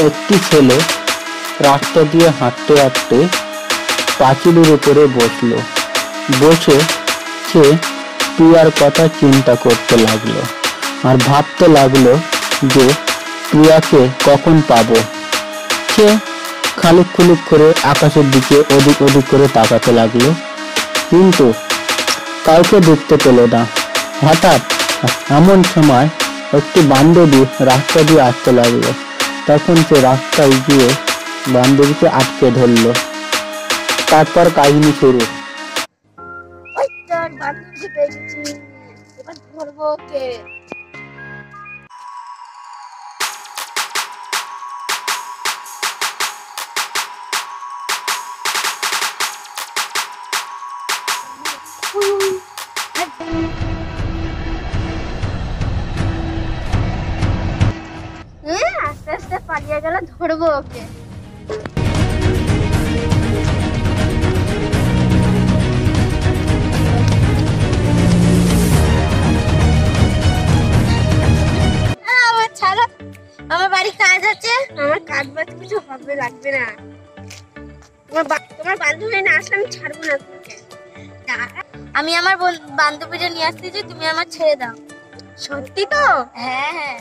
একটি ছেলে রাস্তা দিয়ে হাঁটতে হাঁটতে পাঁচিলের উপরে বসলো। বসে সে প্রিয়ার কথা চিন্তা করতে লাগলো আর ভাবতে লাগলো যে প্রিয়াকে কখন পাবো। সে খালিক খুলিক করে আকাশের দিকে ওদিক ওদিক করে তাকাতে লাগলো, কিন্তু কাউকে দেখতে পেল না। হঠাৎ এমন সময় একটি বান্ধবী রাস্তা দিয়ে আসতে লাগলো। তখন সে রাস্তায় গিয়ে বান্ধবীকে আটকে ধরলো। তারপর কাহিনী শুরু। আস্তে আস্তে পালিয়ে গেল, ধরবো ওকে। আমার ছাড়ো, আমার বাড়ি কাজ আছে, আমার কাজ বাজ কিছু হবে লাগবে না। তোমার বান্ধবী না আসলে আমি ছাড়বো না তোমাকে। আমি আমার বান্ধবীটা নিয়ে আসতে যে তুমি আমার ছেড়ে দাও। সত্যি তো? হ্যাঁ হ্যাঁ।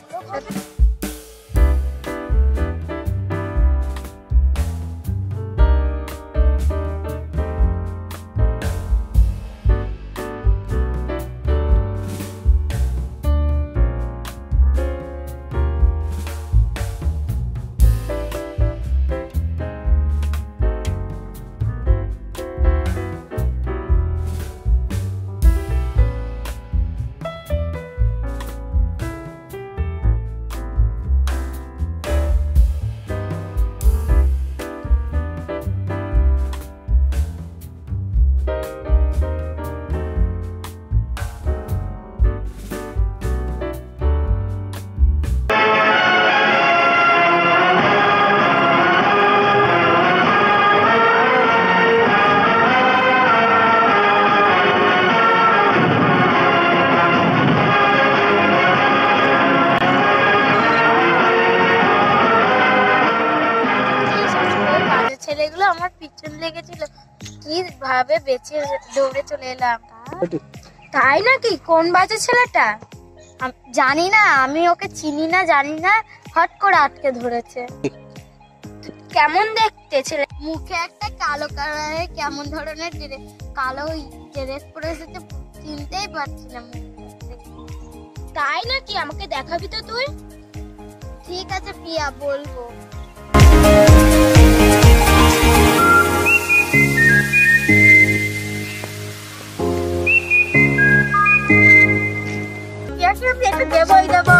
ছেলেগুলো আমার পিছন লেগেছিল, কি ভাবে বেঁচে দৌড়ে চলে এলাম। তাই নাকি? কোন বাজে ছেলেটা? জানি না, আমি ওকে চিনি না, জানি না, হট করে আটকে ধরেছে। কেমন দেখতে ছেলে? মুখে একটা কালো কালারে কেমন ধরনের কালো ড্রেস পরে এসেছে, চিনতেই পারছি না। তাই নাকি? আমাকে দেখাবি তো তুই? ঠিক আছে প্রিয়া, বলবো। দেবই দেবো।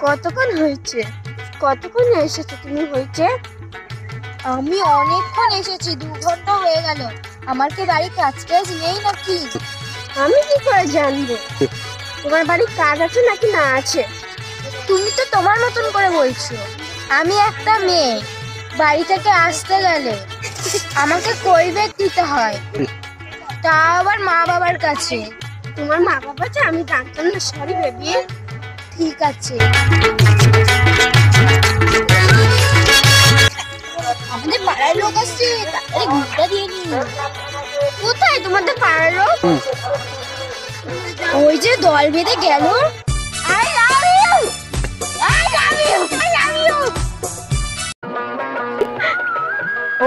কতক্ষণ হয়েছে? কতক্ষণ এসেছো তুমি? হয়েছে আমি অনেকক্ষণ এসেছি, 2 ঘন্টা হয়ে গেল। আমার কি বাড়ি কাজ টাজ নেই নাকি? আমি কি করে জানবো তোমার বাড়ি কাজ আছে নাকি না আছে? তুমি তো তোমার মতন করে বলছো। আমি একটা মেয়ে, বাড়ি থেকে আসতে গেলে আমাকে কৈফিয়ত দিতে হয়, তা আবার মা বাবার কাছে। তোমার মা বাবা আছে? আমি জানতাম না, সরি বেবি। ঠিক আছে, আমাদের পাড়ার লোক আসছে, তাড়াতাড়ি ঘুরটা দিয়ে নি। কোথায় তোমাদের পাড়ার লোক? ওই যে দল বেঁধে গেল। I love you! I love you! I love you!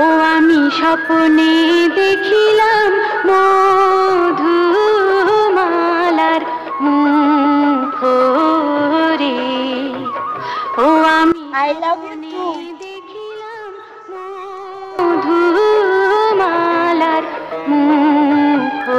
ও আমি স্বপ্নে দেখিলাম মধুমালার মুখরে, ও আমি I love you too. দেখিলাম মধুমালার মুখরে।